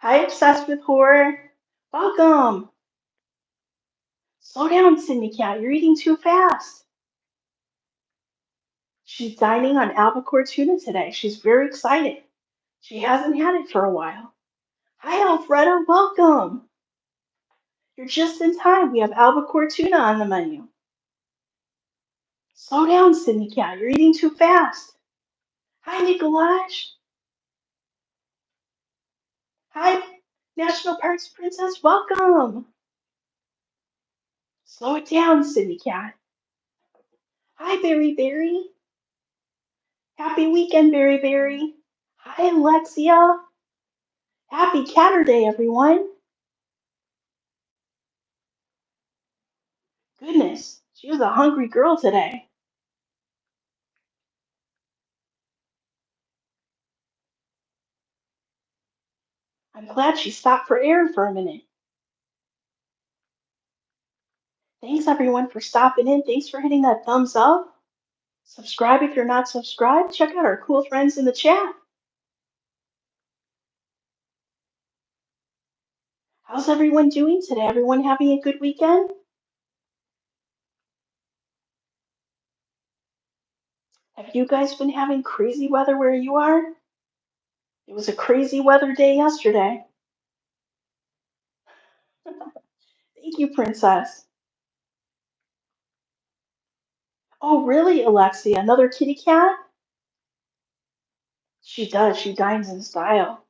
Hi, Obsessed with Horror. Welcome. Slow down, Sydney Cat. You're eating too fast. She's dining on albacore tuna today. She's very excited. She hasn't had it for a while. Hi, Alfreda. Welcome. You're just in time. We have albacore tuna on the menu. Slow down, Sydney Cat. You're eating too fast. Hi, Nicolaj. Hi, National Parks Princess. Welcome. Slow it down, Sydney Cat. Hi, Berry Berry. Happy weekend, Berry Berry. Hi, Alexia. Happy Catter everyone. Goodness, she was a hungry girl today. I'm glad she stopped for air for a minute. Thanks everyone for stopping in. Thanks for hitting that thumbs up. Subscribe if you're not subscribed. Check out our cool friends in the chat. How's everyone doing today? Everyone having a good weekend? Have you guys been having crazy weather where you are? It was a crazy weather day yesterday. Thank you, Princess. Oh, really, Alexia? Another kitty cat? She does. She dines in style.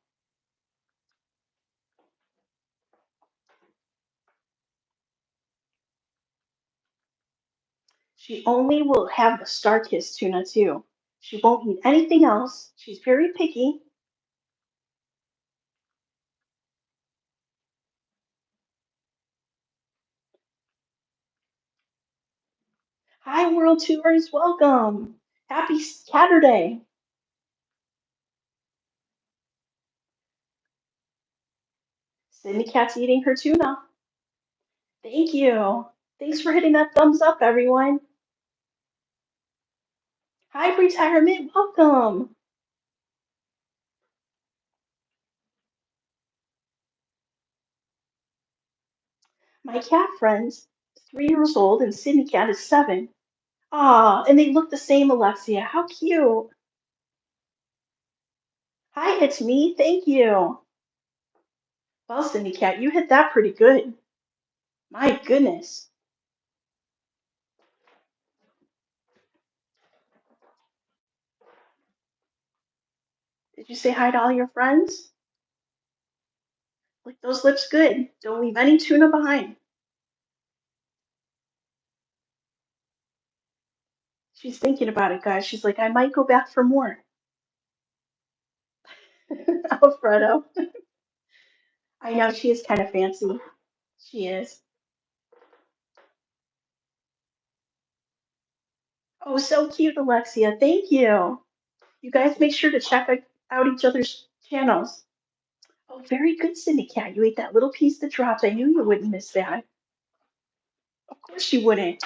She only will have the Starkist tuna too. She won't eat anything else. She's very picky. Hi, World Tours. Welcome. Happy Saturday. Cindy Cat's eating her tuna. Thank you. Thanks for hitting that thumbs up, everyone. Hi, Retirement. Welcome. My cat friend's 3 years old and Cindy Cat is 7. Ah, and they look the same, Alexia. How cute. Hi, it's me. Thank you. Well, Cindy Cat, you hit that pretty good. My goodness. Did you say hi to all your friends? Lick those lips good. Don't leave any tuna behind. She's thinking about it, guys. She's like, I might go back for more. Alfredo. I know she is kind of fancy. She is. Oh, so cute, Alexia. Thank you. You guys make sure to check out each other's channels. Oh, very good, Cindy Cat. You ate that little piece that dropped. I knew you wouldn't miss that. Of course you wouldn't.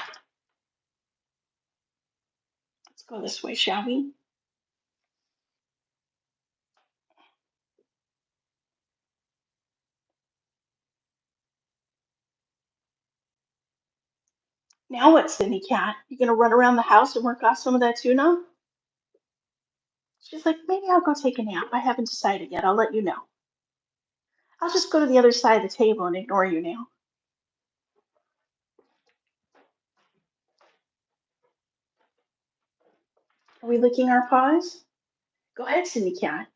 Let's go this way, shall we? Now what, Cindy Cat? You gonna run around the house and work off some of that tuna? She's like, maybe I'll go take a nap. I haven't decided yet. I'll let you know. I'll just go to the other side of the table and ignore you now. Are we licking our paws? Go ahead, Cindy Cat.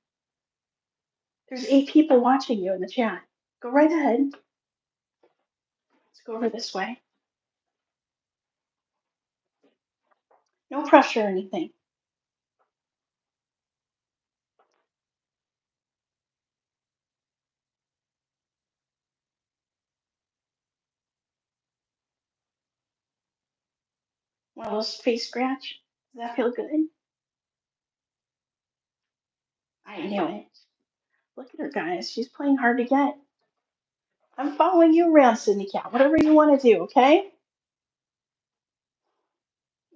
There's 8 people watching you in the chat. Go right ahead. Let's go over this way. No pressure or anything. One of those face scratch. Does that feel good? I knew it. Look at her, guys. She's playing hard to get. I'm following you around, Cindy Cat. Whatever you want to do, okay?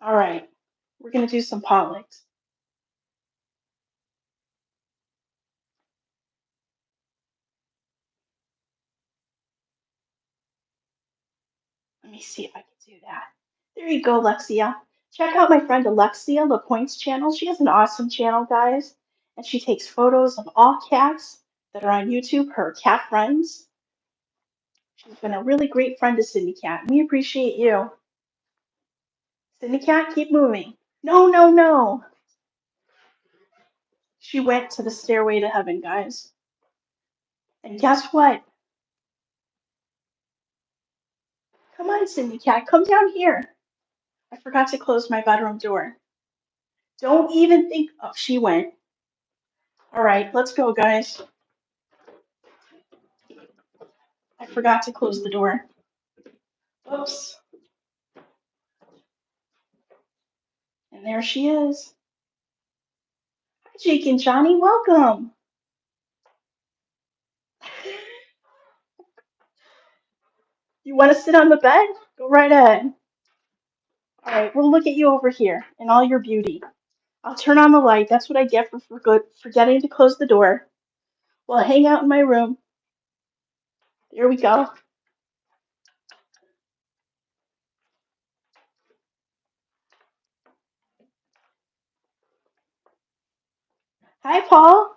All right. We're going to do some paw licks. Let me see if I can do that. There you go, Lexia. Check out my friend Alexia LaPointe's channel. She has an awesome channel, guys. And she takes photos of all cats that are on YouTube, her cat friends. She's been a really great friend to Sydney Cat. We appreciate you. Sydney Cat, keep moving. No, no, no. She went to the stairway to heaven, guys. And guess what? Come on, Sydney Cat, come down here. I forgot to close my bedroom door. Don't even think. Oh, she went. All right, let's go, guys. I forgot to close the door. Oops. And there she is. Hi, Jake and Johnny. Welcome. You want to sit on the bed? Go right ahead. All right, we'll look at you over here in all your beauty. I'll turn on the light. That's what I get for forgetting to close the door. We'll hang out in my room. There we go. Hi, Paul.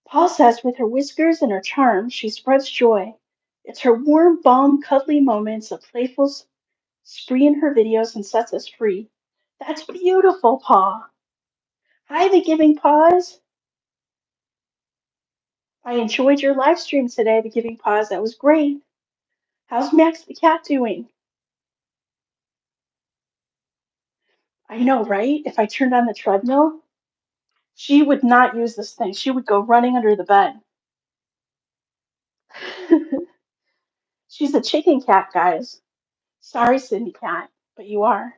Paul says with her whiskers and her charm, she spreads joy. It's her warm, balm, cuddly moments of playful spree in her videos and sets us free. That's beautiful, Paul. Hi, The Giving Pause. I enjoyed your live stream today, The Giving Pause. That was great. How's Max the cat doing? I know, right? If I turned on the treadmill, she would not use this thing. She would go running under the bed. She's a chicken cat, guys. Sorry, Sydney Cat, but you are.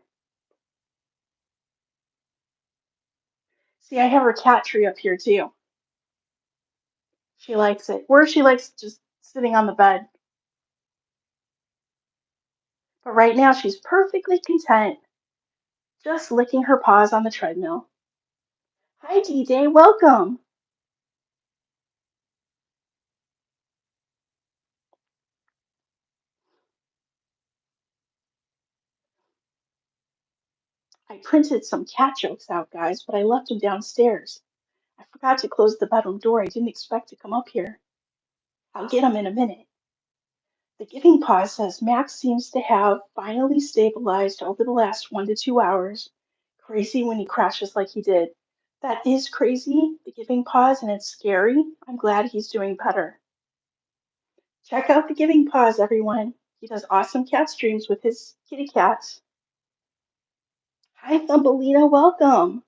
See, I have her cat tree up here too. She likes it. Or she likes just sitting on the bed. But right now, she's perfectly content, just licking her paws on the treadmill. Hi, D-Day. Welcome. I printed some cat jokes out, guys, but I left them downstairs. I forgot to close the bedroom door. I didn't expect to come up here. I'll get them in a minute. The Giving Pause says Max seems to have finally stabilized over the last 1 to 2 hours. Crazy when he crashes like he did. That is crazy, The Giving Pause, and it's scary. I'm glad he's doing better. Check out The Giving Pause, everyone. He does awesome cat streams with his kitty cats. Hi, Thumbelina. Welcome.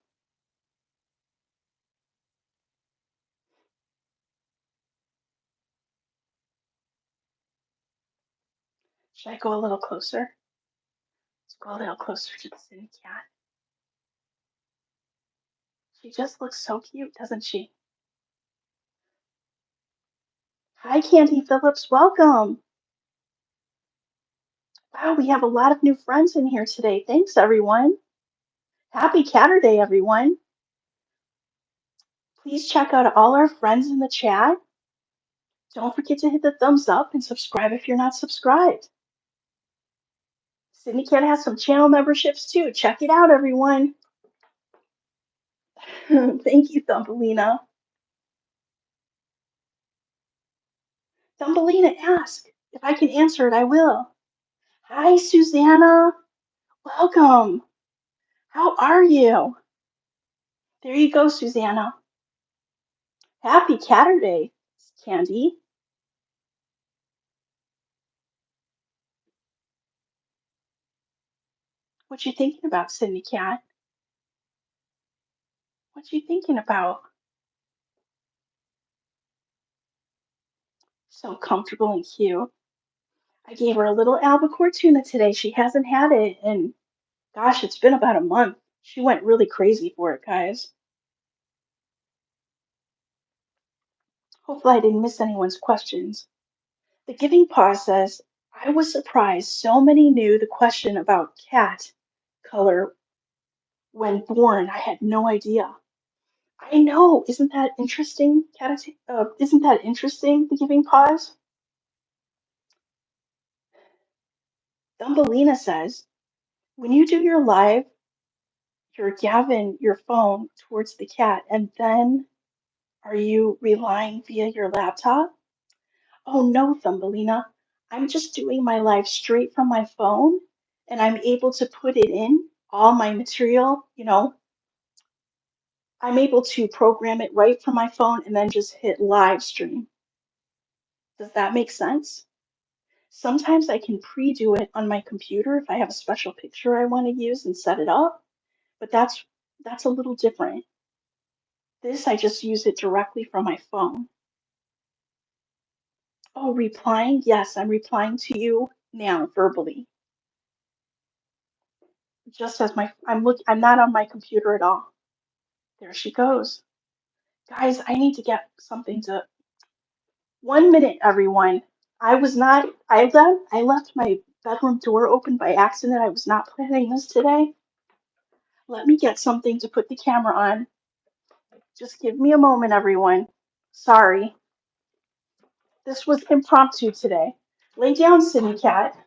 Should I go a little closer? Let's go a little closer to the city cat. She just looks so cute, doesn't she? Hi, Candy Phillips. Welcome. Wow, we have a lot of new friends in here today. Thanks, everyone. Happy Catterday, everyone. Please check out all our friends in the chat. Don't forget to hit the thumbs up and subscribe if you're not subscribed. Sydney Cat has some channel memberships too. Check it out, everyone. Thank you, Thumbelina. Thumbelina asked if I can answer it, I will. Hi, Susanna. Welcome. How are you? There you go, Susanna. Happy Catterday, Candy. What you thinking about, Sydney Cat? What you thinking about? So comfortable and cute. I gave her a little albacore tuna today. She hasn't had it, and gosh, it's been about a month. She went really crazy for it, guys. Hopefully, I didn't miss anyone's questions. The Giving Paw says, I was surprised so many knew the question about cat color when born. I had no idea. I know. Isn't that interesting, Cat? Isn't that interesting, The Giving Pause? Thumbelina says, when you do your live, you're Gavin your phone towards the cat, and then are you relying via your laptop? Oh no, Thumbelina. I'm just doing my live straight from my phone, and I'm able to put it in all my material. I'm able to program it right from my phone and then just hit live stream. Does that make sense? Sometimes I can pre-do it on my computer if I have a special picture I want to use and set it up, but that's a little different. This I just use it directly from my phone. Oh, replying? Yes, I'm replying to you now verbally. Just as I'm not on my computer at all. There she goes. Guys, I need to get something to 1 minute, everyone. I left my bedroom door open by accident. I was not planning this today. Let me get something to put the camera on. Just give me a moment, everyone. Sorry. This was impromptu today. Lay down, Sydney Cat.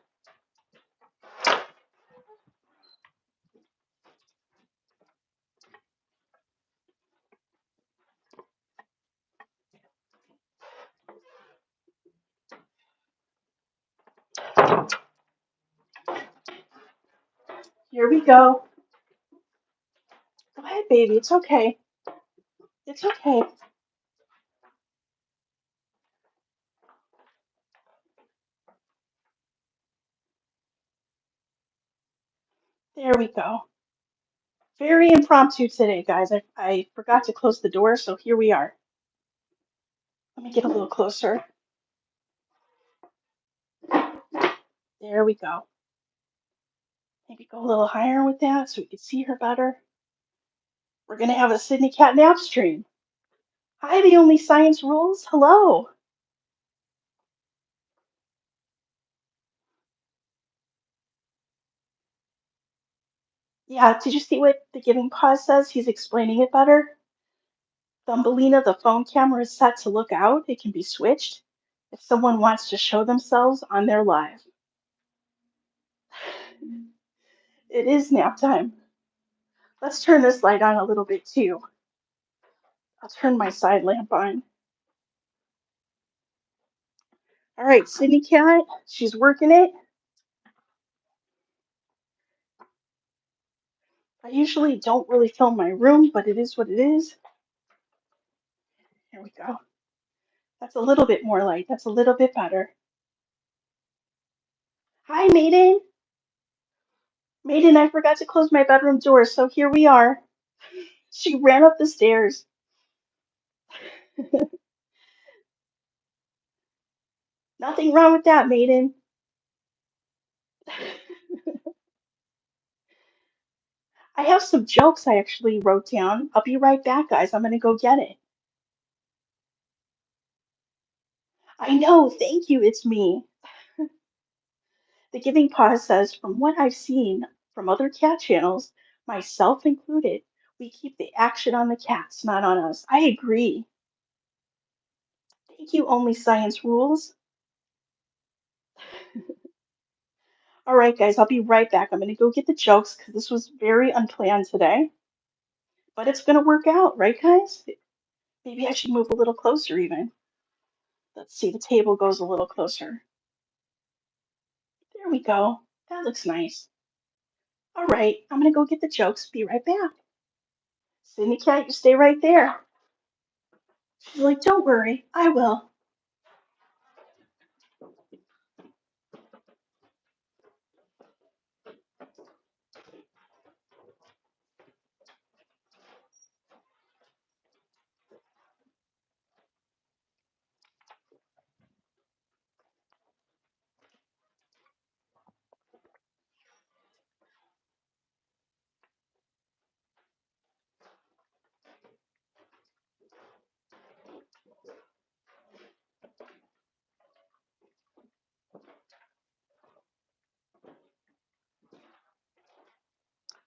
Here we go. Go ahead, baby. It's okay. It's okay. There we go. Very impromptu today, guys. I forgot to close the door, so here we are. Let me get a little closer. There we go. Maybe go a little higher with that so we can see her better. We're going to have a Sydney Cat nap stream. Hi, the only science rules. Hello. Yeah, did you see what the giving pause says? He's explaining it better. Thumbelina, the phone camera is set to look out. It can be switched if someone wants to show themselves on their live. It is nap time. Let's turn this light on a little bit too. I'll turn my side lamp on. All right, Sydney Cat, she's working it. I usually don't really film my room, but it is what it is. Here we go. That's a little bit more light. That's a little bit better. Hi, Maiden. Maiden, I forgot to close my bedroom door, so here we are. She ran up the stairs. Nothing wrong with that, Maiden. I have some jokes I actually wrote down. I'll be right back, guys. I'm gonna go get it. I know, thank you, it's me. The Giving Paw says, from what I've seen from other cat channels, myself included, we keep the action on the cats, not on us. I agree. Thank you, Only Science Rules. All right, guys, I'll be right back. I'm going to go get the jokes because this was very unplanned today, but it's going to work out, right, guys? Maybe I should move a little closer even. Let's see, the table goes a little closer. There we go. That looks nice. All right, I'm going to go get the jokes. Be right back. Sydney Cat, you stay right there. She's like, don't worry, I will.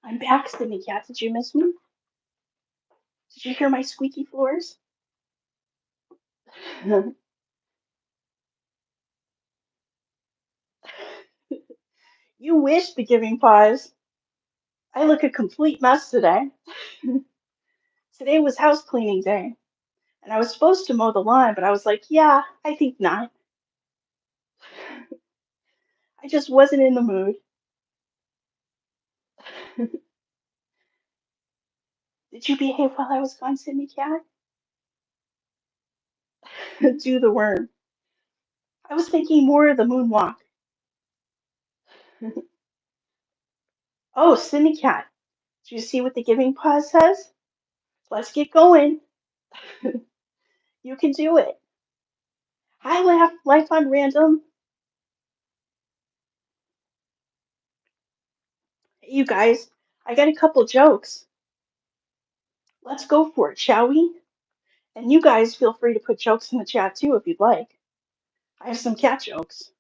I'm back, Sydney Cat. Did you miss me? Did you hear my squeaky floors? You wish the giving pause. I look a complete mess today. Today was house cleaning day, and I was supposed to mow the lawn, but I was like, yeah, I think not. I just wasn't in the mood. Did you behave while I was gone, Sydney Cat? Do the worm. I was thinking more of the moonwalk. Oh, Sydney Cat, do you see what the giving pause says? Let's get going. You can do it. Hi, Life on Random. Hey, you guys, I got a couple jokes. Let's go for it, shall we? And you guys feel free to put jokes in the chat too if you'd like. I have some cat jokes.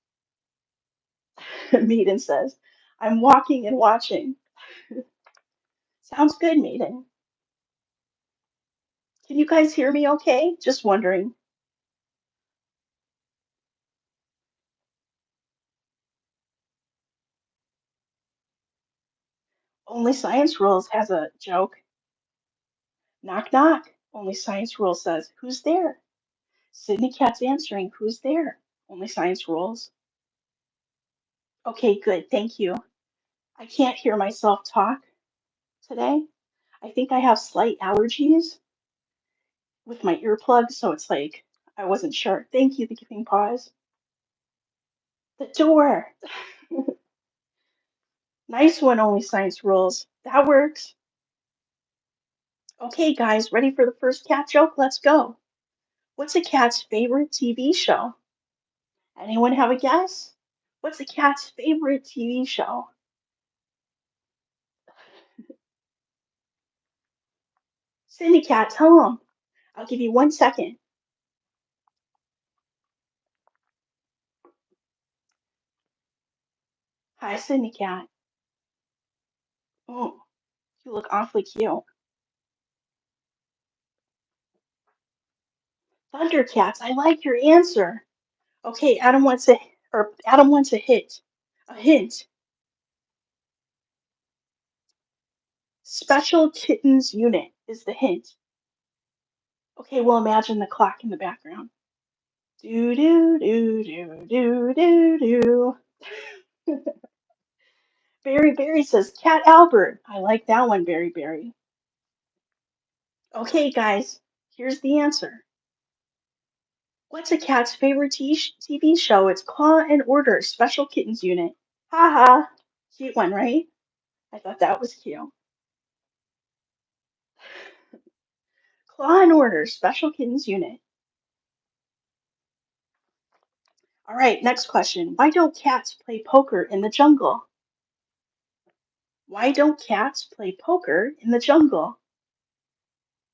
Maiden says, I'm walking and watching. Sounds good, Maiden. Can you guys hear me okay? Just wondering. Only Science Rules has a joke. Knock, knock. Only Science Rules says, who's there? Sydney Cat's answering, who's there? Only Science Rules. Okay, good, thank you. I can't hear myself talk today. I think I have slight allergies with my earplugs, so it's like I wasn't sure. Thank you, the giving pause. The door. Nice one, Only Science Rules. That works. Okay, guys, ready for the first cat joke? Let's go. What's a cat's favorite TV show? Anyone have a guess? What's a cat's favorite TV show? Cindy Cat, tell 'em. I'll give you 1 second. Hi, Cindy Cat. Oh, you look awfully cute. Thundercats, I like your answer. Okay, Adam wants a hit. A hint. Special Kittens Unit is the hint. Okay, well imagine the clock in the background. Do do do do do do do. Berry Berry says Cat Albert. I like that one, Berry Berry. Okay, guys, here's the answer. What's a cat's favorite TV show? It's Claw and Order, Special Kittens Unit. Ha ha. Cute one, right? I thought that was cute. Claw and Order, Special Kittens Unit. All right, next question. Why don't cats play poker in the jungle? Why don't cats play poker in the jungle?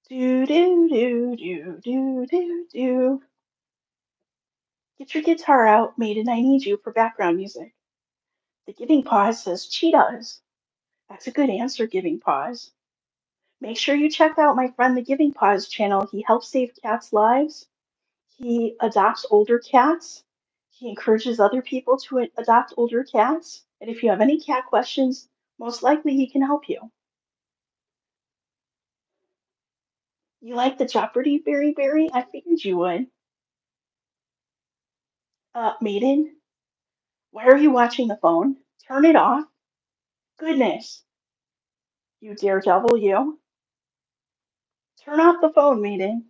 Do do do do do do do. Get your guitar out, Maiden. I need you for background music. The Giving Pause says cheetahs. That's a good answer, Giving Pause. Make sure you check out my friend the Giving Pause channel. He helps save cats' lives. He adopts older cats. He encourages other people to adopt older cats. And if you have any cat questions, most likely he can help you. You like the Jeopardy, Berry Berry? I figured you would. Maiden, why are you watching the phone? Turn it off. Goodness, you daredevil, you. Turn off the phone, Maiden.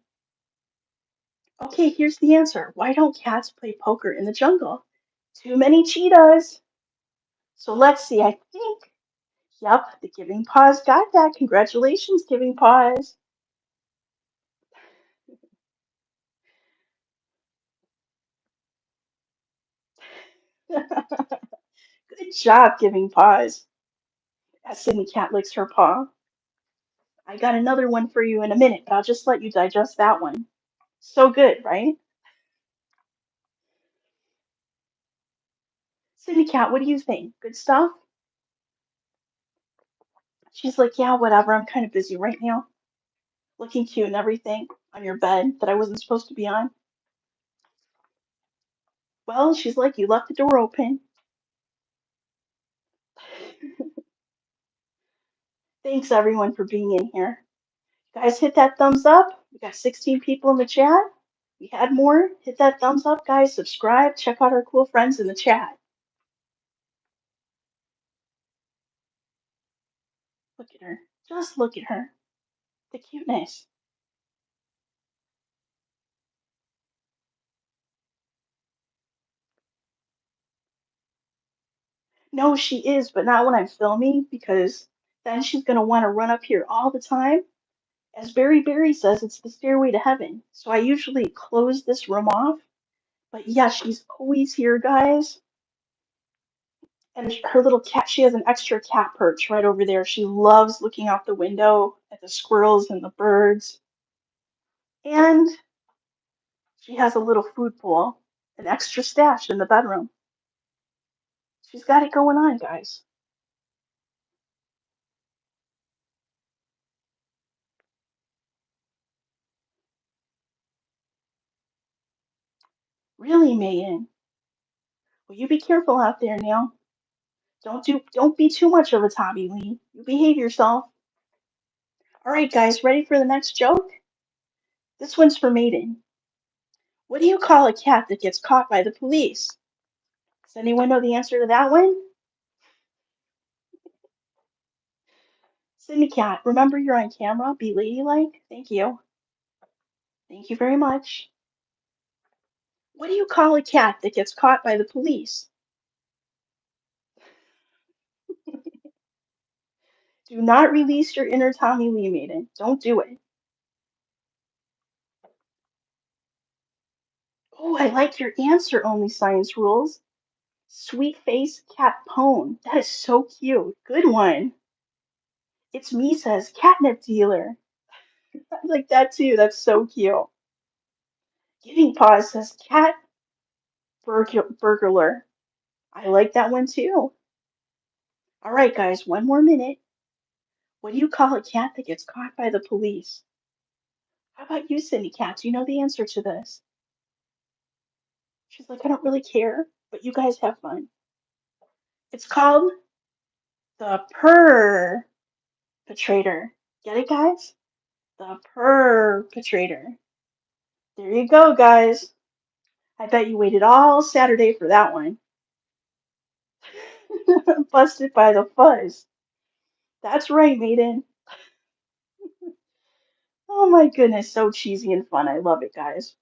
Okay, here's the answer. Why don't cats play poker in the jungle? Too many cheetahs. So let's see, I think. Yep, the Giving Paws got that. Congratulations, Giving Paws. Good job, Giving Paws. As Sydney Cat licks her paw. I got another one for you in a minute, but I'll just let you digest that one. So good, right? Sydney Cat, what do you think? Good stuff? She's like, yeah, whatever. I'm kind of busy right now. Looking cute and everything on your bed that I wasn't supposed to be on. Well, she's like, you left the door open. Thanks everyone for being in here. Guys, hit that thumbs up. We got 16 people in the chat. We had more. Hit that thumbs up, guys. Subscribe. Check out our cool friends in the chat. Look at her. Just look at her. The cuteness. No, she is, but not when I'm filming because then she's going to want to run up here all the time. As Berry says, it's the stairway to heaven. So I usually close this room off. But yeah, she's always here, guys. And her little cat, she has an extra cat perch right over there. She loves looking out the window at the squirrels and the birds. And she has a little food pool, an extra stash in the bedroom. She's got it going on, guys. Really, Megan. Will you be careful out there now? Don't be too much of a Tommy Lee. You behave yourself. All right, guys, ready for the next joke? This one's for Maiden. What do you call a cat that gets caught by the police? Does anyone know the answer to that one? Sydney Cat, remember you're on camera. Be ladylike. Thank you. Thank you very much. What do you call a cat that gets caught by the police? Do not release your inner Tommy Lee, Maiden. Don't do it. Oh, I like your answer, Only Science Rules. Sweet face cat pone. That is so cute. Good one. It's me says catnip dealer. I like that too. That's so cute. Giving Paws says cat burglar. I like that one too. All right, guys, one more minute. What do you call a cat that gets caught by the police? How about you, Cindy Cat? Do you know the answer to this? She's like, I don't really care, but you guys have fun. It's called the perpetrator. Get it, guys? The perpetrator. There you go, guys. I bet you waited all Saturday for that one. Busted by the fuzz. That's right, Maiden. Oh my goodness, so cheesy and fun. I love it, guys.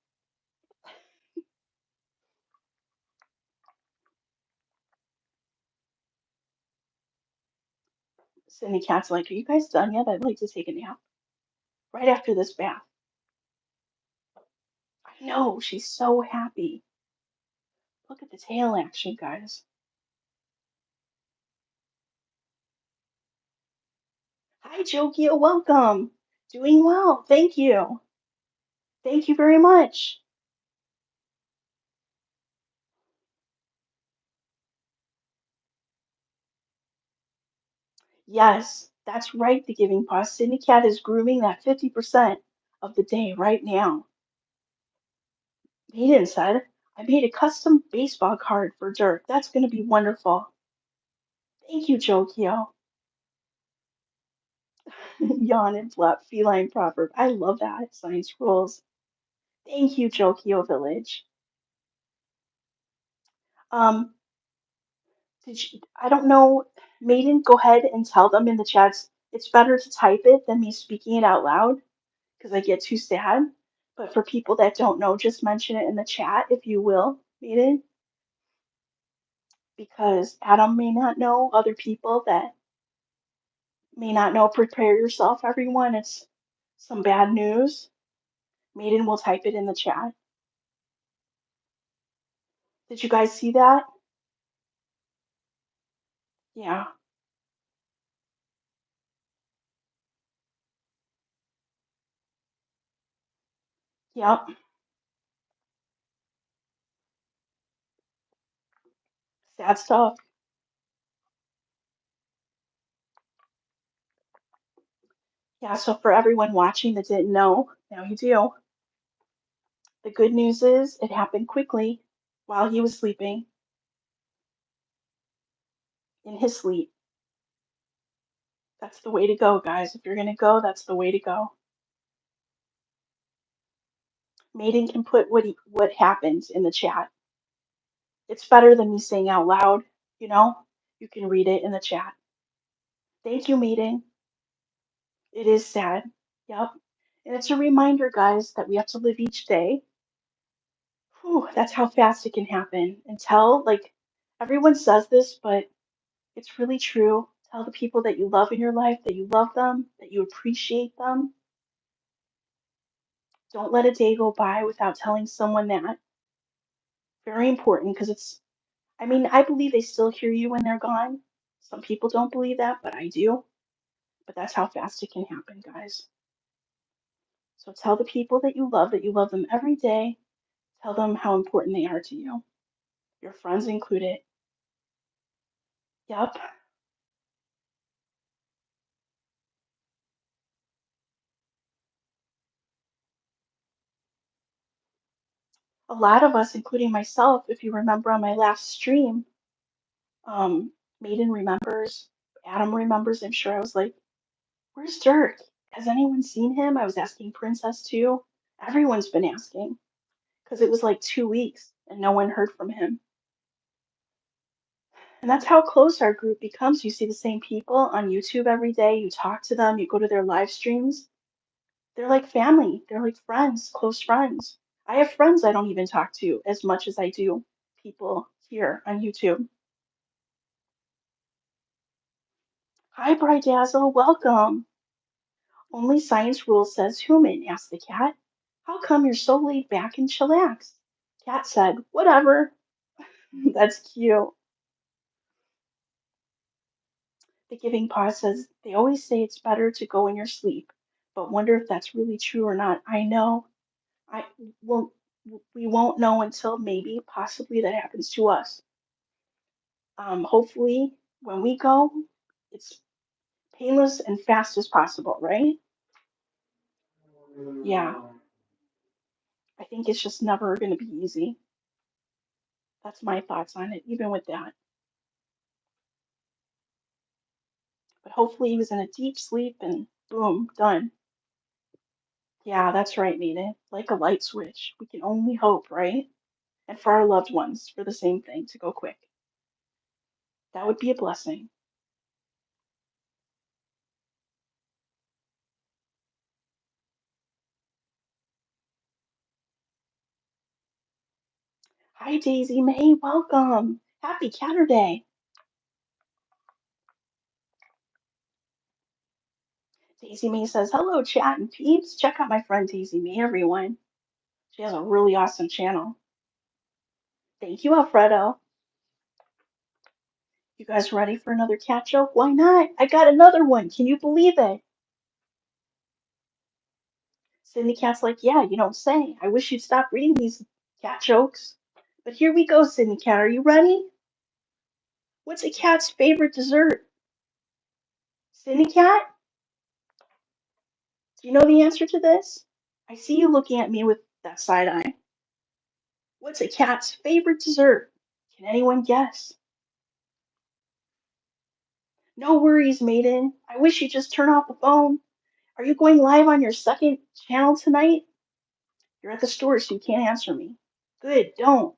Cindy Cat's like, are you guys done yet? I'd like to take a nap. Right after this bath. I know, she's so happy. Look at the tail action, guys. Hi, Jokia, welcome. Doing well, thank you. Thank you very much. Yes, that's right, the Giving Pause. Cindy Cat is grooming that 50% of the day right now. Hayden said, I made a custom baseball card for Dirk. That's going to be wonderful. Thank you, Jokio. Yawn and flap, feline proverb. I love that. Science rules. Thank you, Jokio Village. Um, I don't know, Maiden, go ahead and tell them in the chats. It's better to type it than me speaking it out loud because I get too sad. But for people that don't know, just mention it in the chat if you will, Maiden, because Adam may not know, other people that may not know. Prepare yourself, everyone. It's some bad news. Maiden will type it in the chat. Did you guys see that? Yeah. Yep. Sad stuff. Yeah, so for everyone watching that didn't know, now you do. The good news is it happened quickly while he was sleeping in his sleep. That's the way to go, guys. If you're gonna go, that's the way to go. Maiden can put what happens in the chat. It's better than me saying out loud, you know? You can read it in the chat. Thank you, Maiden. It is sad. Yep. And it's a reminder, guys, that we have to live each day. Whew, that's how fast it can happen. And tell, like, everyone says this, but it's really true. Tell the people that you love in your life that you love them, that you appreciate them. Don't let a day go by without telling someone that. Very important because I mean, I believe they still hear you when they're gone. Some people don't believe that, but I do. But that's how fast it can happen, guys. So tell the people that you love them every day. Tell them how important they are to you, your friends included. Yep. A lot of us, including myself, if you remember on my last stream, um, Maiden remembers, Adam remembers, I'm sure I was like, where's Dirk? Has anyone seen him? I was asking Princess too. Everyone's been asking because it was like 2 weeks and no one heard from him. And that's how close our group becomes. You see the same people on YouTube every day. You talk to them, you go to their live streams. They're like family, they're like friends, close friends. I have friends I don't even talk to as much as I do people here on YouTube. Hi, Bright Dazzle, welcome. Only Science Rules says human, asked the cat. How come you're so laid back and chillaxed? Cat said, whatever. That's cute. The Giving Paw says, they always say it's better to go in your sleep, but wonder if that's really true or not. I know. I won't, we won't know until maybe, possibly that happens to us. Hopefully, when we go, it's painless and fast as possible, right? Yeah, I think it's just never going to be easy. That's my thoughts on it, even with that. But hopefully, he was in a deep sleep and boom, done. Yeah, that's right, Nina. Like a light switch. We can only hope, right? And for our loved ones, for the same thing to go quick. That would be a blessing. Hi, Daisy May. Welcome. Happy Catterday. Daisy May says, hello, chat and peeps. Check out my friend Daisy May, everyone. She has a really awesome channel. Thank you, Alfredo. You guys ready for another cat joke? Why not? I got another one. Can you believe it? Cindy Cat's like, yeah, you don't say. I wish you'd stop reading these cat jokes. But here we go, Cindy Cat. Are you ready? What's a cat's favorite dessert? Cindy Cat, do you know the answer to this? I see you looking at me with that side eye. What's a cat's favorite dessert? Can anyone guess? No worries, maiden. I wish you'd just turn off the phone. Are you going live on your second channel tonight? You're at the store, so you can't answer me. Good, don't.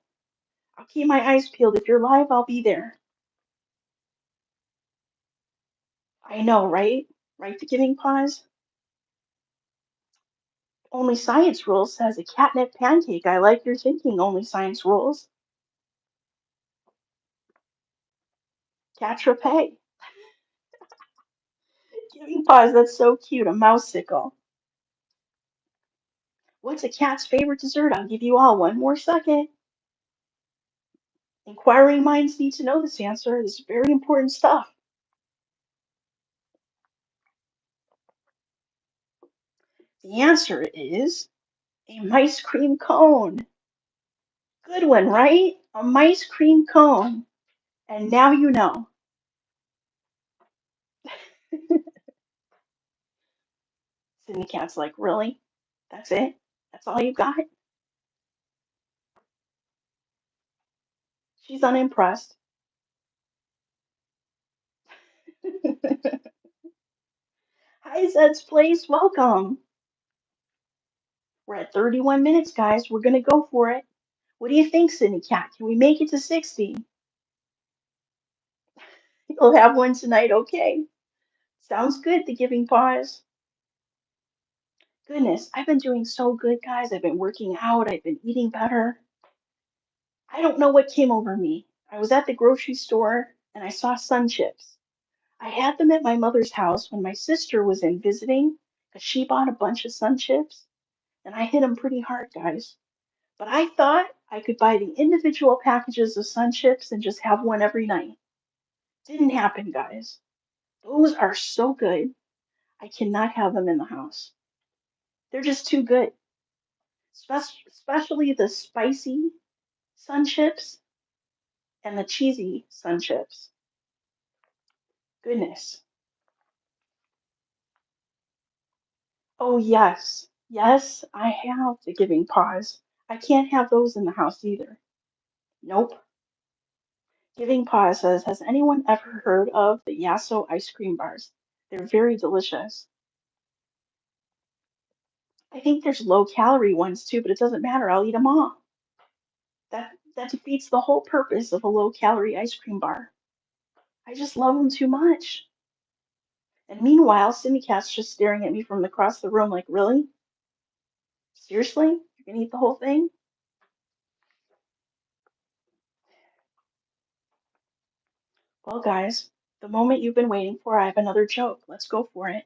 I'll keep my eyes peeled. If you're live, I'll be there. I know, right? Right, the giving pause? Only Science Rules says a catnip pancake. I like your thinking, Only Science Rules. Catrepe. Giving pause, that's so cute. A mousesicle. What's a cat's favorite dessert? I'll give you all one more second. Inquiring minds need to know this answer. This is very important stuff. The answer is a mice cream cone. Good one, right? A mice cream cone. And now you know. Sydney Cat's like, really? That's it? That's all you got? She's unimpressed. Hi, Zed's Place. Welcome. We're at 31 minutes, guys. We're going to go for it. What do you think, Sydney Cat? Can we make it to 60? You'll have one tonight, okay? Sounds good, the giving pause. Goodness, I've been doing so good, guys. I've been working out, I've been eating better. I don't know what came over me. I was at the grocery store and I saw sun chips. I had them at my mother's house when my sister was in visiting because she bought a bunch of sun chips and I hit them pretty hard, guys. But I thought I could buy the individual packages of sun chips and just have one every night. Didn't happen, guys. Those are so good. I cannot have them in the house. They're just too good. Especially the spicy sun chips and the cheesy sun chips. Goodness. Oh, yes. Yes, I have the giving pause. I can't have those in the house either. Nope. Giving pause says, has anyone ever heard of the Yasso ice cream bars? They're very delicious. I think there's low calorie ones too, but it doesn't matter. I'll eat them all. That defeats the whole purpose of a low calorie ice cream bar. I just love them too much. And meanwhile, Cindy Cat's just staring at me from across the room like, really? Seriously? You're gonna eat the whole thing? Well, guys, the moment you've been waiting for, I have another joke. Let's go for it.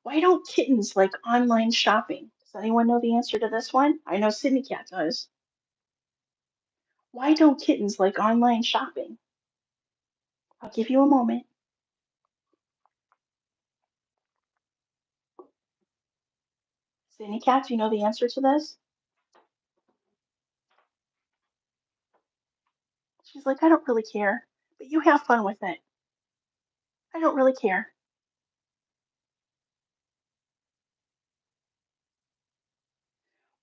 Why don't kittens like online shopping? Does anyone know the answer to this one? I know Sydney Cat does. Why don't kittens like online shopping? I'll give you a moment. Sydney Cat, do you know the answer to this? She's like, I don't really care, but you have fun with it. I don't really care.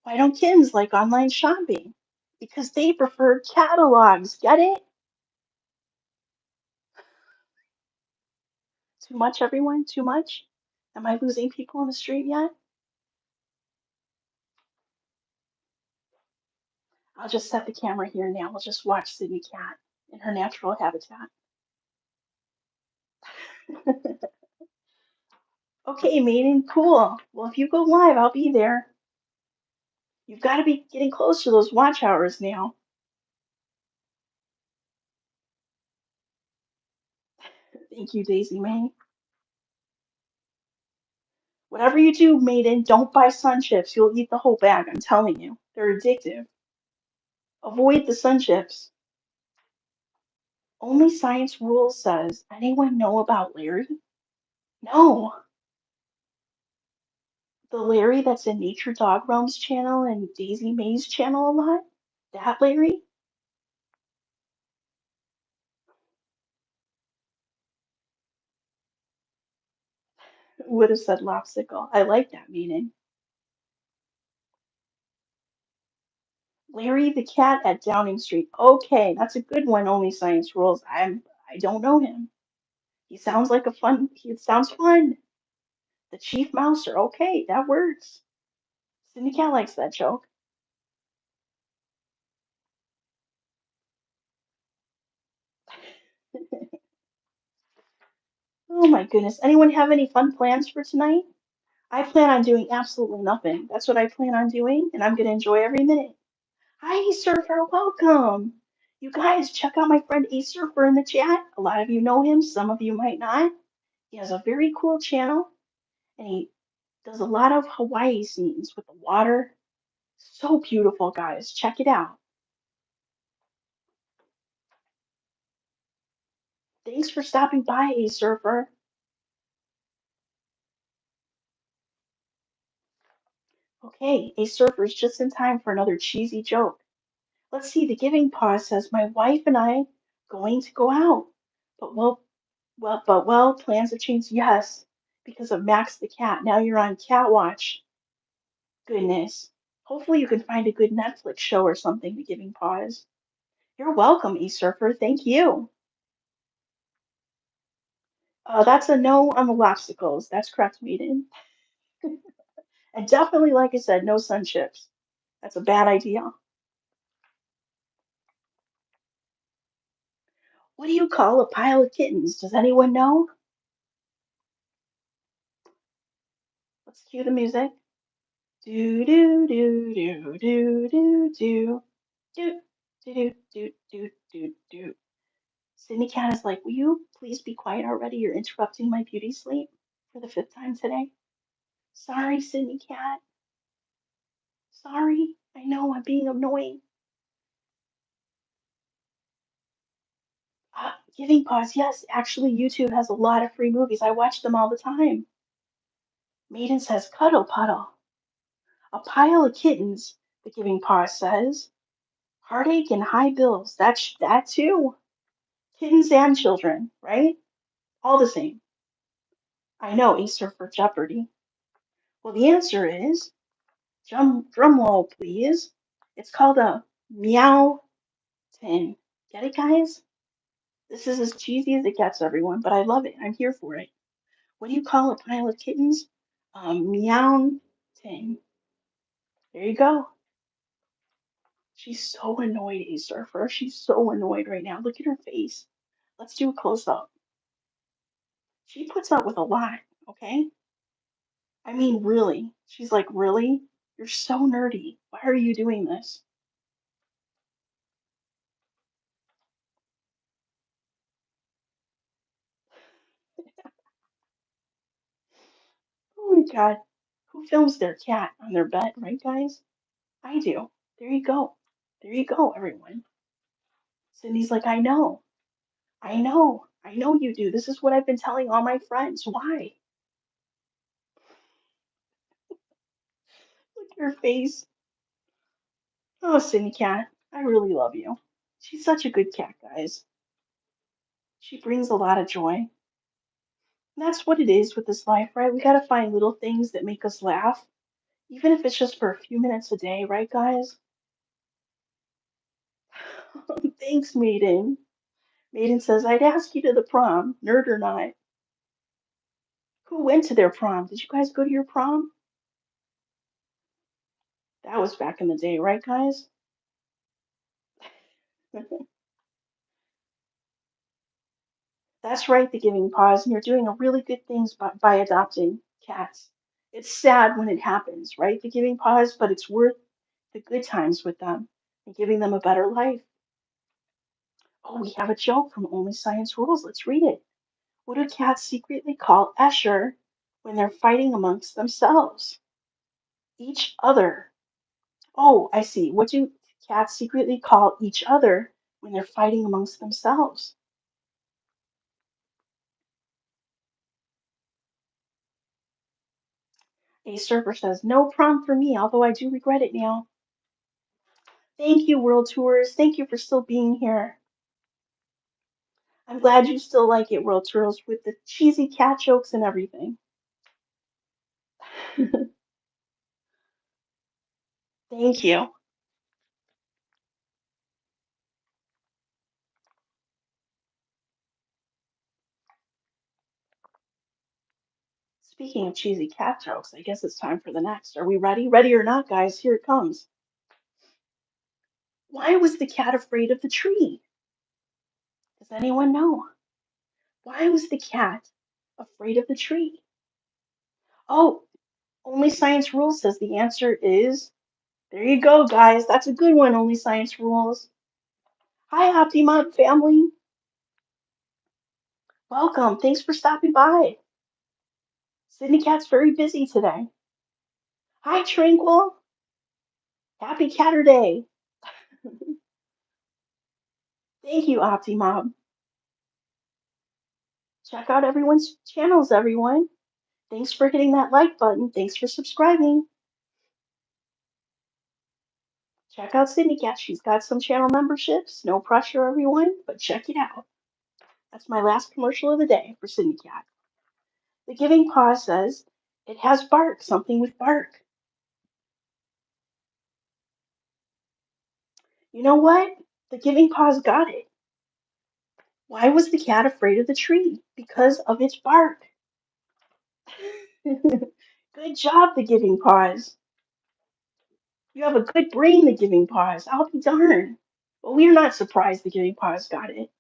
Why don't kittens like online shopping? Because they prefer catalogs. Get it? Too much, everyone? Too much? Am I losing people on the street yet? I'll just set the camera here now. We'll just watch Sydney Cat in her natural habitat. Okay, maiden, cool. Well, if you go live, I'll be there. You've got to be getting close to those watch hours now. Thank you, Daisy May. Whatever you do, maiden, don't buy sun chips. You'll eat the whole bag, I'm telling you. They're addictive. Avoid the sun chips. Only Science Rules says, anyone know about Larry? No. The Larry that's in Nature Dog Realms channel and Daisy May's channel a lot? That Larry? Would have said Lopsicle. I like that meaning. Larry the cat at Downing Street. Okay, that's a good one. Only Science Rules. I don't know him. He sounds like a fun. He sounds fun. The Chief Mouser. Okay, that works. Cindy Cat likes that joke. Oh my goodness. Anyone have any fun plans for tonight? I plan on doing absolutely nothing. That's what I plan on doing, and I'm gonna enjoy every minute. Hi, Surfer. Welcome. You guys, check out my friend A Surfer in the chat. A lot of you know him. Some of you might not. He has a very cool channel, and he does a lot of Hawaii scenes with the water. So beautiful, guys. Check it out. Thanks for stopping by, A Surfer. Okay, A Surfer's just in time for another cheesy joke. Let's see, the giving pause says my wife and I going to go out. But well, plans have changed. Yes, because of Max the cat. Now you're on cat watch. Goodness. Hopefully you can find a good Netflix show or something to giving pause. You're welcome, E Surfer. Thank you. That's a no on the lobstacles. That's correct, Maiden. And definitely, like I said, no sun chips. That's a bad idea. What do you call a pile of kittens? Does anyone know? Let's cue the music. Do do do do do do do do do do do do do. Sydney Cat is like, will you please be quiet already? You're interrupting my beauty sleep for the fifth time today. Sorry, Sydney Cat. Sorry. I know I'm being annoying. Giving pause. Yes, actually, YouTube has a lot of free movies. I watch them all the time. Maiden says, cuddle puddle. A pile of kittens, the giving pause says. Heartache and high bills. That's that too. Kittens and children, right? All the same. I know, Easter for Jeopardy. Well, the answer is drum roll, please. It's called a meow tin. Get it, guys? This is as cheesy as it gets, everyone, but I love it. I'm here for it. What do you call a pile of kittens? Meow tin. There you go. She's so annoyed, A Surfer. She's so annoyed right now. Look at her face. Let's do a close up. She puts up with a lot, okay? I mean, really. She's like, really? You're so nerdy. Why are you doing this? Oh my God. Who films their cat on their bed, right, guys? I do. There you go. There you go, everyone. Cindy's like, I know. I know. I know you do. This is what I've been telling all my friends. Why? Look at her face. Oh, Cindy Cat, I really love you. She's such a good cat, guys. She brings a lot of joy. And that's what it is with this life, right? We gotta find little things that make us laugh, even if it's just for a few minutes a day, right, guys? Thanks, Maiden. Maiden says, I'd ask you to the prom, nerd or not. Who went to their prom? Did you guys go to your prom? That was back in the day, right, guys? That's right, the giving pause, and you're doing a really good things by adopting cats. It's sad when it happens, right? The giving pause, but it's worth the good times with them and giving them a better life. Oh, we have a joke from Only Science Rules. Let's read it. What do cats secretly call Escher when they're fighting amongst themselves? Each other. Oh, I see. What do cats secretly call each other when they're fighting amongst themselves? A surfer says, no prom for me, although I do regret it now. Thank you, World Tours. Thank you for still being here. I'm glad you still like it, World Tours, with the cheesy cat jokes and everything. Thank you. Speaking of cheesy cat jokes, I guess it's time for the next. Are we ready? Ready or not, guys? Here it comes. Why was the cat afraid of the tree? Does anyone know? Why was the cat afraid of the tree? Oh, Only Science Rules says the answer is. There you go, guys. That's a good one, Only Science Rules. Hi, Optimon family. Welcome. Thanks for stopping by. Sydney Cat's very busy today. Hi, Tranquil. Happy Catter Day. Thank you, Optimom. Check out everyone's channels, everyone. Thanks for hitting that like button. Thanks for subscribing. Check out Sydney Cat. She's got some channel memberships. No pressure, everyone, but check it out. That's my last commercial of the day for Sydney Cat. The Giving Paw says it has bark, something with bark. You know what? The Giving Paw's got it. Why was the cat afraid of the tree? Because of its bark. Good job, the giving pause. You have a good brain, the giving pause. I'll be darned. Well, we're not surprised the giving pause got it.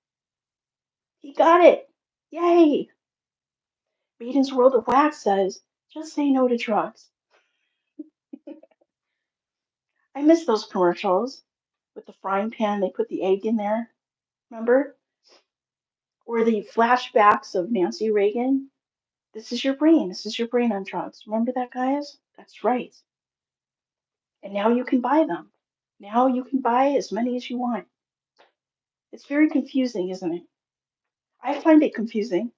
He got it. Yay. Maiden's World of Wax says, just say no to drugs. I miss those commercials with the frying pan. They put the egg in there. Remember? Or the flashbacks of Nancy Reagan. This is your brain. This is your brain on drugs. Remember that, guys? That's right. And now you can buy them. Now you can buy as many as you want. It's very confusing, isn't it? I find it confusing.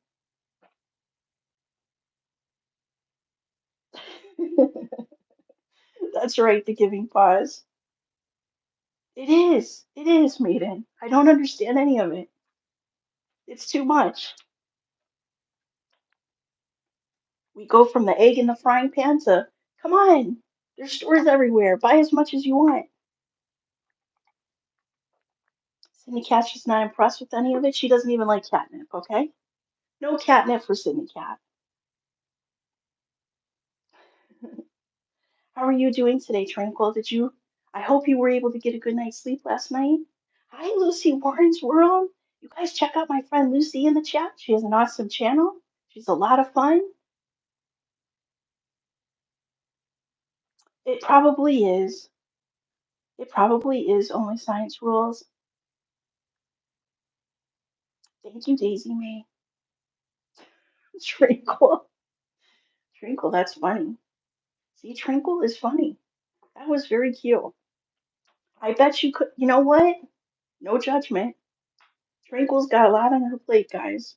That's right, the giving pause. It is. It is, Maiden. I don't understand any of it. It's too much. We go from the egg in the frying pan to, come on, there's stores everywhere. Buy as much as you want. Sydney Cat's just not impressed with any of it. She doesn't even like catnip, okay? No catnip for Sydney Cat. How are you doing today, Tranquil? I hope you were able to get a good night's sleep last night. Hi, Lucy Warren's World. You guys check out my friend Lucy in the chat. She has an awesome channel. She's a lot of fun. It probably is. It probably is only science rules. Thank you, Daisy Mae. Tranquil. Tranquil, that's funny. See, Tranquil is funny. That was very cute. I bet you could, you know what? No judgment. Tranquil's got a lot on her plate, guys.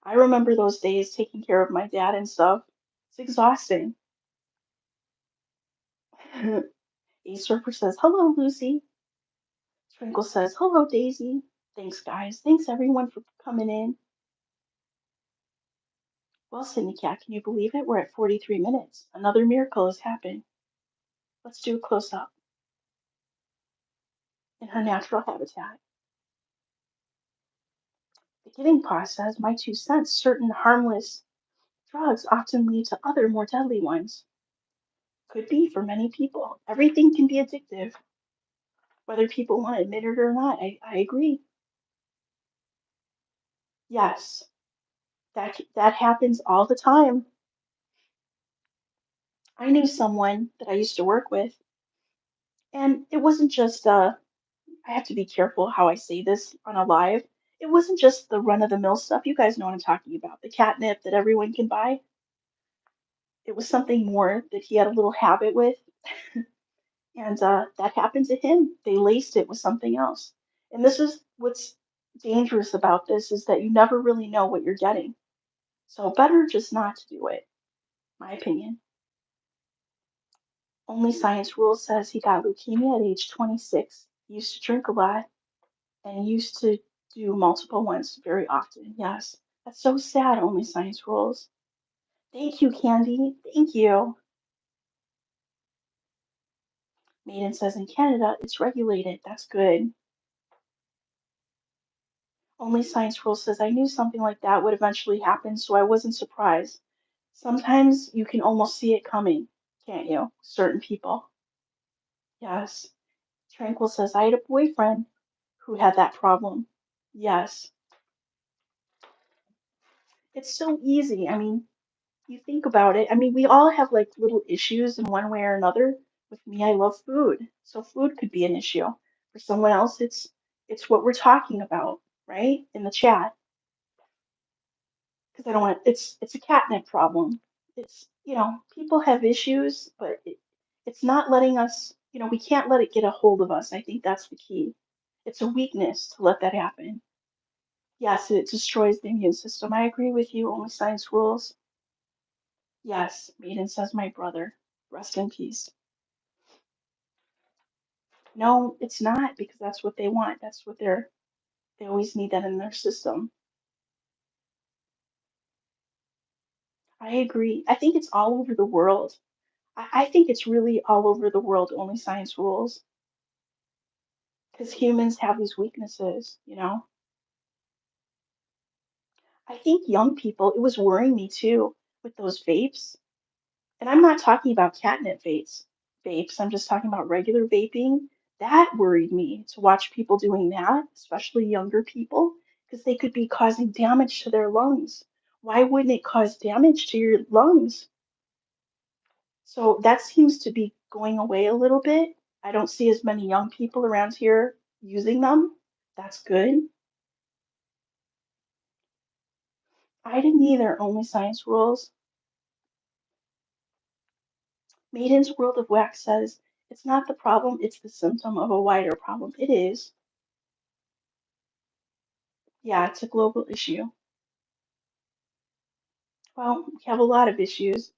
I remember those days taking care of my dad and stuff. It's exhausting. A Surfer says, hello, Lucy. Tranquil says, hello, Daisy. Thanks, guys. Thanks, everyone, for coming in. Well, Sydney Cat, can you believe it? We're at 43 minutes. Another miracle has happened. Let's do a close up in her natural habitat. The giving process, my 2 cents, certain harmless drugs often lead to other more deadly ones. Could be for many people. Everything can be addictive, whether people want to admit it or not. I agree. Yes, that happens all the time. I knew someone that I used to work with, and it wasn't just I have to be careful how I say this on a live. It wasn't just the run of the mill stuff. You guys know what I'm talking about. The catnip that everyone can buy. It was something more that he had a little habit with, and that happened to him. They laced it with something else. And this is what's dangerous about this is that you never really know what you're getting. So better just not to do it, my opinion. Only Science Rules says he got leukemia at age 26. He used to drink a lot and used to do multiple ones very often. Yes, that's so sad. Only Science Rules. Thank you, Candy. Thank you. Maiden says in Canada it's regulated. That's good. Only Science Rules says I knew something like that would eventually happen, so I wasn't surprised. Sometimes you can almost see it coming, can't you? Certain people. Yes. Tranquil says I had a boyfriend who had that problem. Yes. It's so easy. I mean, you think about it. I mean, we all have like little issues in one way or another. With me, I love food, so food could be an issue. For someone else, it's what we're talking about, right? In the chat, because I don't want it's a catnip problem. It's people have issues, but it's not letting us. We can't let it get a hold of us. I think that's the key. It's a weakness to let that happen. Yes, it destroys the immune system. I agree with you. Only science rules. Yes, Maiden says my brother. Rest in peace. No, it's not because that's what they want. That's what they always need that in their system. I agree. I think it's all over the world. I think it's really all over the world, only science rules. because humans have these weaknesses, you know? I think young people, it was worrying me too with those vapes. And I'm not talking about catnip vapes. I'm just talking about regular vaping. That worried me to watch people doing that, especially younger people, because they could be causing damage to their lungs. Why wouldn't it cause damage to your lungs? So that seems to be going away a little bit. I don't see as many young people around here using them. That's good. I didn't either, only science rules. Maiden's World of Wax says it's not the problem, it's the symptom of a wider problem. It is. Yeah, it's a global issue. Well, we have a lot of issues.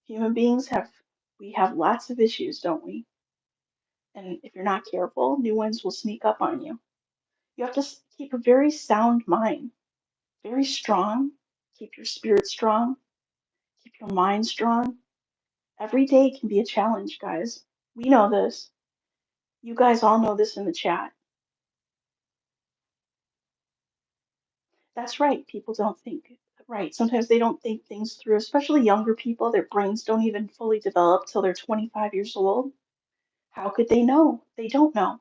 Human beings we have lots of issues, don't we? And if you're not careful, new ones will sneak up on you. You have to keep a very sound mind, very strong. Keep your spirit strong, keep your mind strong. Every day can be a challenge, guys. We know this. You guys all know this in the chat. That's right. People don't think right. Sometimes they don't think things through, especially younger people. Their brains don't even fully develop till they're 25 years old. How could they know? They don't know.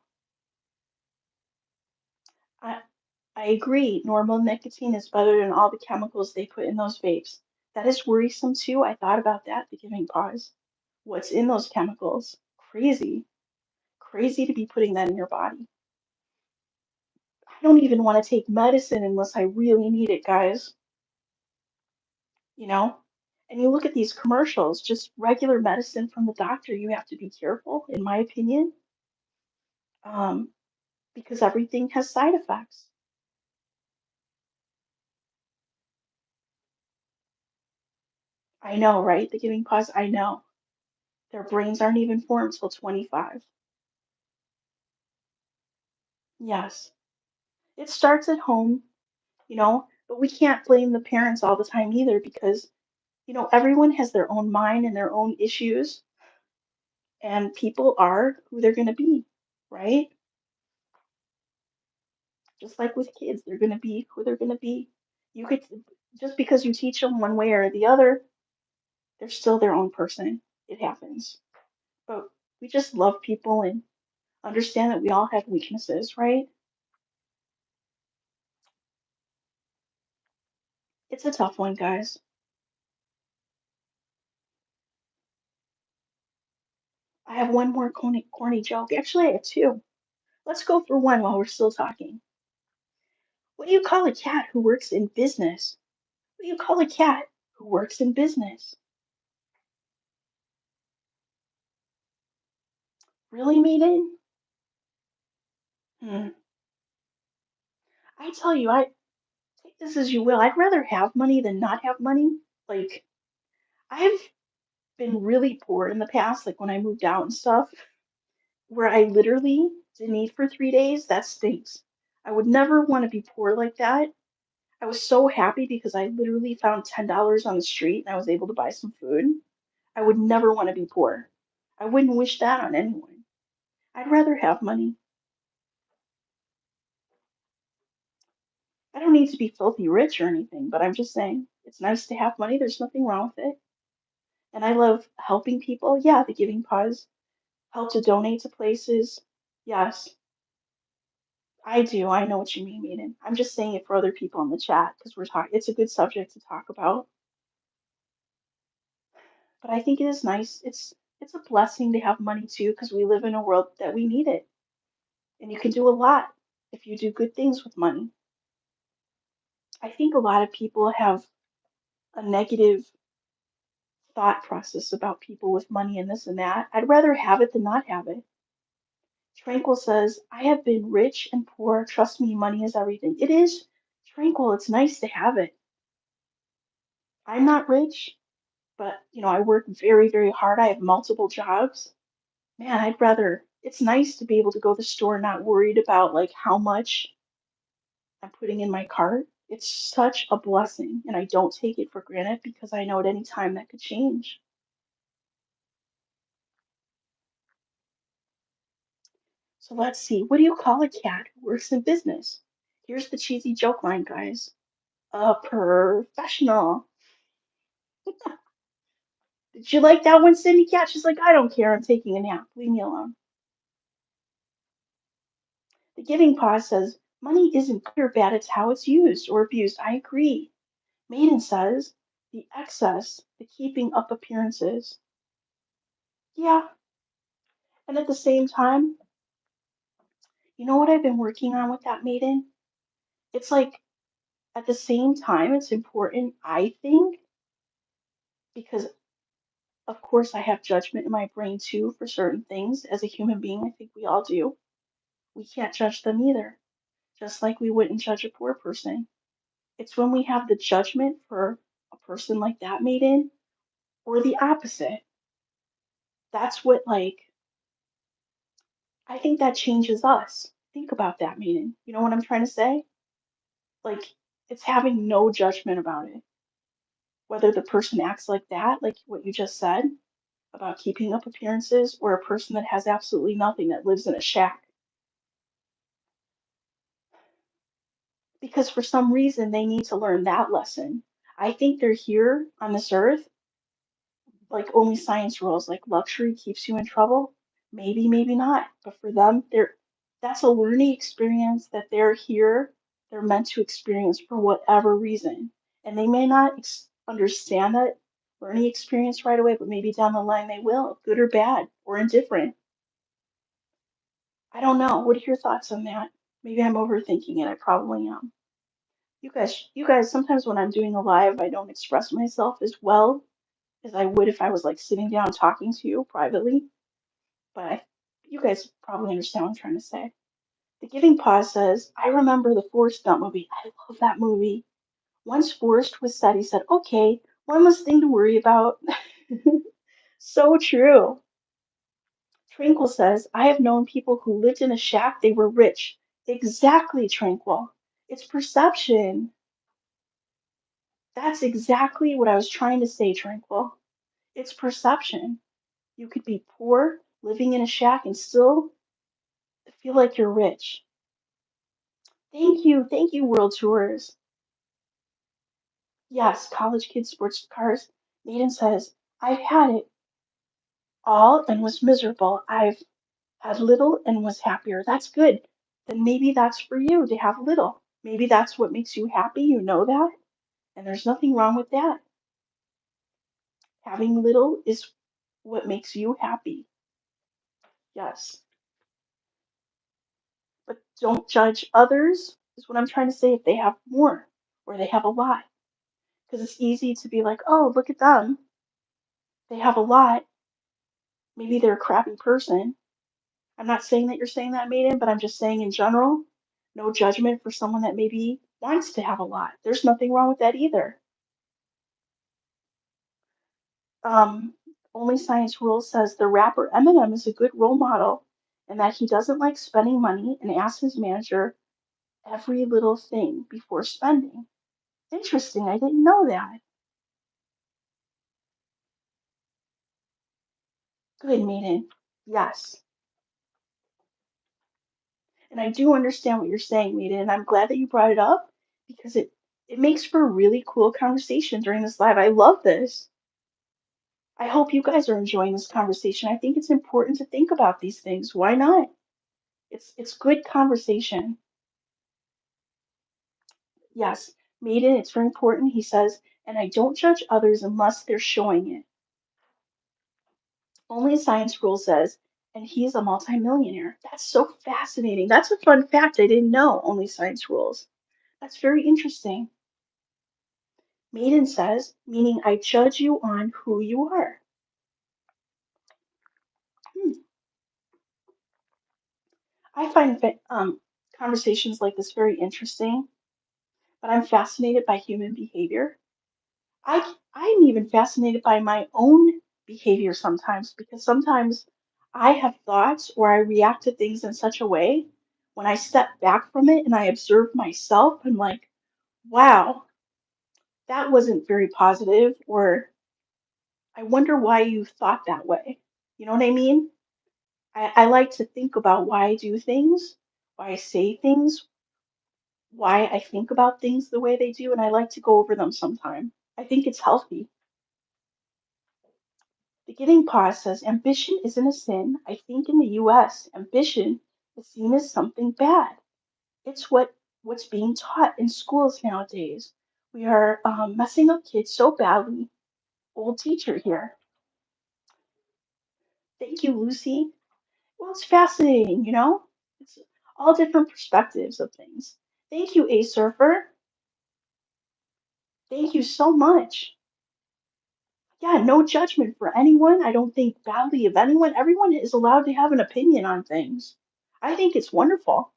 I, I agree. Normal nicotine is better than all the chemicals they put in those vapes. That is worrisome too. I thought about that, the giving pause. What's in those chemicals? Crazy. Crazy to be putting that in your body. I don't even want to take medicine unless I really need it, guys. You know? And you look at these commercials, just regular medicine from the doctor, you have to be careful, in my opinion, um, because everything has side effects. I know, right? The giving pause, I know. Their brains aren't even formed till 25. Yes. It starts at home, but we can't blame the parents all the time either because, everyone has their own mind and their own issues, and people are who they're going to be, right? Just like with kids, they're going to be who they're going to be. You could, just because you teach them one way or the other, they're still their own person. It happens. But we just love people and understand that we all have weaknesses, right? It's a tough one, guys. I have one more corny joke. Actually, I have two. Let's go through one while we're still talking. What do you call a cat who works in business? What do you call a cat who works in business? Really, Maiden? Hmm. I tell you, I take this as you will. I'd rather have money than not have money. Like, I've been really poor in the past, like when I moved out and stuff, where I literally didn't eat for 3 days. That stinks. I would never want to be poor like that. I was so happy because I literally found $10 on the street and I was able to buy some food. I would never want to be poor. I wouldn't wish that on anyone. I'd rather have money. I don't need to be filthy rich or anything, but I'm just saying it's nice to have money. There's nothing wrong with it. And I love helping people. Yeah, the giving pause, help to donate to places. Yes, I do. I know what you mean, Maiden. I'm just saying it for other people in the chat because we're talking. It's a good subject to talk about. But I think it is nice. It's a blessing to have money too because we live in a world that we need it, and you can do a lot if you do good things with money. I think a lot of people have a negative thought process about people with money and this and that. I'd rather have it than not have it. Tranquil says, I have been rich and poor. Trust me, money is everything. It is tranquil. It's nice to have it. I'm not rich, but I work very, very hard. I have multiple jobs. Man, it's nice to be able to go to the store not worried about like how much I'm putting in my cart. It's such a blessing, and I don't take it for granted because I know at any time that could change. So let's see. What do you call a cat who works in business? Here's the cheesy joke line, guys. A professional. Did you like that one, Cindy Cat? She's like, I don't care. I'm taking a nap. Leave me alone. The giving pause says, money isn't good or bad. It's how it's used or abused. I agree. Maiden says, the excess, the keeping up appearances. Yeah. And at the same time, you know what I've been working on with that, Maiden? It's like, at the same time, it's important, I think, because of course I have judgment in my brain too for certain things. As a human being, I think we all do. We can't judge them either, just like we wouldn't judge a poor person. It's when we have the judgment for a person like that, Maiden, or the opposite. That's what, like, I think that changes us. Think about that, Maiden. You know what I'm trying to say? Like, it's having no judgment about it. Whether the person acts like that, like what you just said about keeping up appearances, or a person that has absolutely nothing that lives in a shack. Because for some reason, they need to learn that lesson. I think they're here on this earth, like only science rules, like luxury keeps you in trouble. Maybe, maybe not. But for them, that's a learning experience that they're here, they're meant to experience for whatever reason. And they may not understand that learning experience right away, but maybe down the line they will, good or bad or indifferent. I don't know. What are your thoughts on that? Maybe I'm overthinking it. I probably am. You guys, sometimes when I'm doing a live, I don't express myself as well as I would if I was like sitting down talking to you privately. But you guys probably understand what I'm trying to say. The Giving Pause says, I remember the Forrest Gump movie. I love that movie. Once Forrest was said, he said, okay, one less thing to worry about. So true. Tranquil says, I have known people who lived in a shack, they were rich. Exactly, Tranquil. It's perception. That's exactly what I was trying to say, Tranquil. It's perception. You could be poor, living in a shack, and still feel like you're rich. Thank you, World Tours. Yes, college kids, sports cars. Maiden says, I've had it all and was miserable. I've had little and was happier. That's good. Then maybe that's for you to have little. Maybe that's what makes you happy. You know that. And there's nothing wrong with that. Having little is what makes you happy. Yes. But don't judge others, is what I'm trying to say, if they have more or they have a lot. Because it's easy to be like, oh, look at them. They have a lot. Maybe they're a crappy person. I'm not saying that you're saying that, Maiden, but I'm just saying in general, no judgment for someone that maybe wants to have a lot. There's nothing wrong with that either. Um, Only Science Rules says the rapper Eminem is a good role model and that he doesn't like spending money and asks his manager every little thing before spending. Interesting, I didn't know that. Good, Maiden. Yes. And I do understand what you're saying, Maiden, and I'm glad that you brought it up because it makes for a really cool conversation during this live. I love this. I hope you guys are enjoying this conversation. I think it's important to think about these things. Why not? It's good conversation. Yes, Maiden, it's very important. He says, and I don't judge others unless they're showing it. Only Science Rule says, and he's a multimillionaire. That's so fascinating. That's a fun fact I didn't know. Only Science Rules. That's very interesting. Maiden says, meaning I judge you on who you are. Hmm. I find conversations like this very interesting, but I'm fascinated by human behavior. I'm even fascinated by my own behavior sometimes because sometimes I have thoughts or I react to things in such a way when I step back from it and I observe myself, I'm like, wow, that wasn't very positive, or I wonder why you thought that way. You know what I mean? I like to think about why I do things, why I say things, why I think about things the way they do, and I like to go over them sometime. I think it's healthy. The Getting Pause says ambition isn't a sin. I think in the US, ambition is seen as something bad. It's what's being taught in schools nowadays. We are messing up kids so badly. Old teacher here. Thank you, Lucy. Well, it's fascinating, you know? It's all different perspectives of things. Thank you, A Surfer. Thank you so much. Yeah, no judgment for anyone. I don't think badly of anyone. Everyone is allowed to have an opinion on things. I think it's wonderful.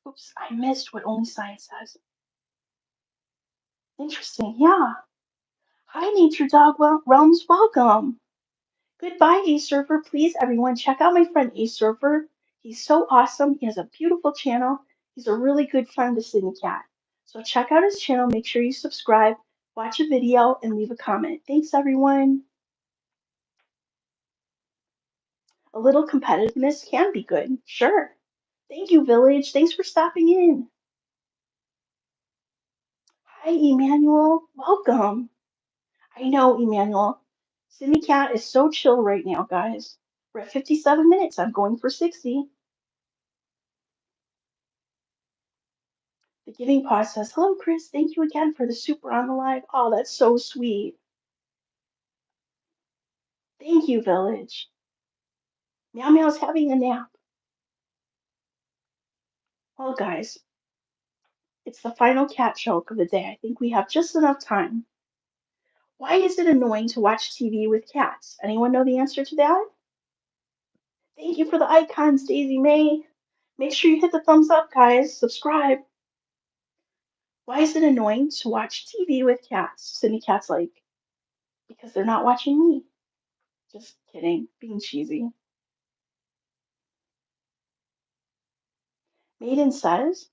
Oops, I missed what Only Science says. Interesting. Yeah. Hi, Nature Dog Realms. Welcome. Goodbye, Ace Surfer. Please, everyone, check out my friend Ace Surfer. He's so awesome. He has a beautiful channel. He's a really good friend to Sydney Cat. So check out his channel. Make sure you subscribe, watch a video, and leave a comment. Thanks, everyone. A little competitiveness can be good. Sure. Thank you, Village. Thanks for stopping in. Hi, Emmanuel. Welcome. I know, Emmanuel. Sydney Cat is so chill right now, guys. We're at 57 minutes. I'm going for 60. The Giving Pause says, hello, Chris. Thank you again for the super on the live. Oh, that's so sweet. Thank you, Village. Meow Meow's having a nap. Well, guys, it's the final cat joke of the day. I think we have just enough time. Why is it annoying to watch TV with cats? Anyone know the answer to that? Thank you for the icons, Daisy May. Make sure you hit the thumbs up, guys. Subscribe. Why is it annoying to watch TV with cats? Sydney Cat's like, because they're not watching me. Just kidding, being cheesy. Maiden says,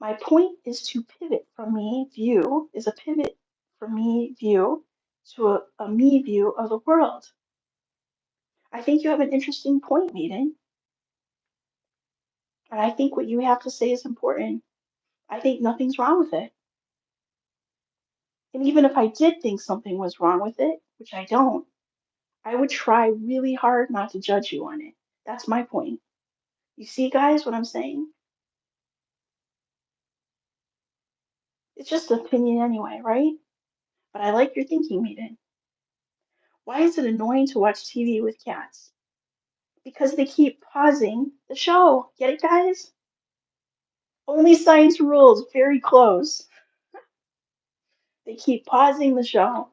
my point is to pivot from me view, is a pivot from me view to a me view of the world. I think you have an interesting point, Maiden. And I think what you have to say is important. I think nothing's wrong with it. And even if I did think something was wrong with it, which I don't, I would try really hard not to judge you on it. That's my point. You see, guys, what I'm saying? It's just an opinion anyway, right? But I like your thinking, Maiden. Why is it annoying to watch TV with cats? Because they keep pausing the show. Get it, guys? Only Science Rules, very close. They keep pausing the show.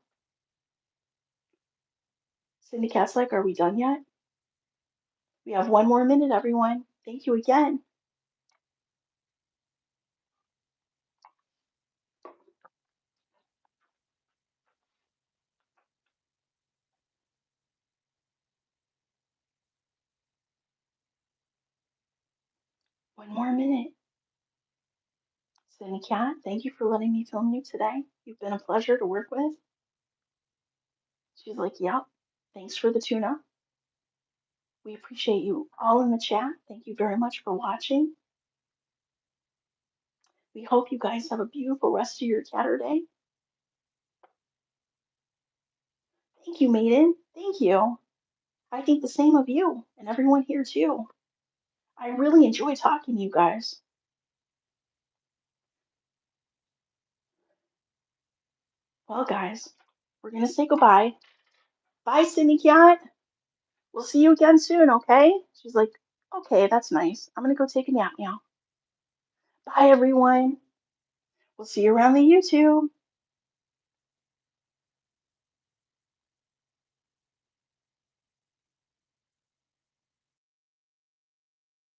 Cindy Cat's like, are we done yet? We have one more minute, everyone. Thank you again. One more minute. Cindy Cat, thank you for letting me film you today. You've been a pleasure to work with. She's like, yep. Thanks for the tuna. We appreciate you all in the chat. Thank you very much for watching. We hope you guys have a beautiful rest of your Saturday. Thank you, Maiden. Thank you. I think the same of you and everyone here too. I really enjoy talking to you guys. Well, guys, we're gonna say goodbye. Bye, Cindy Cat. We'll see you again soon, okay? She's like, okay, that's nice. I'm gonna go take a nap now. Bye, everyone. We'll see you around the YouTube.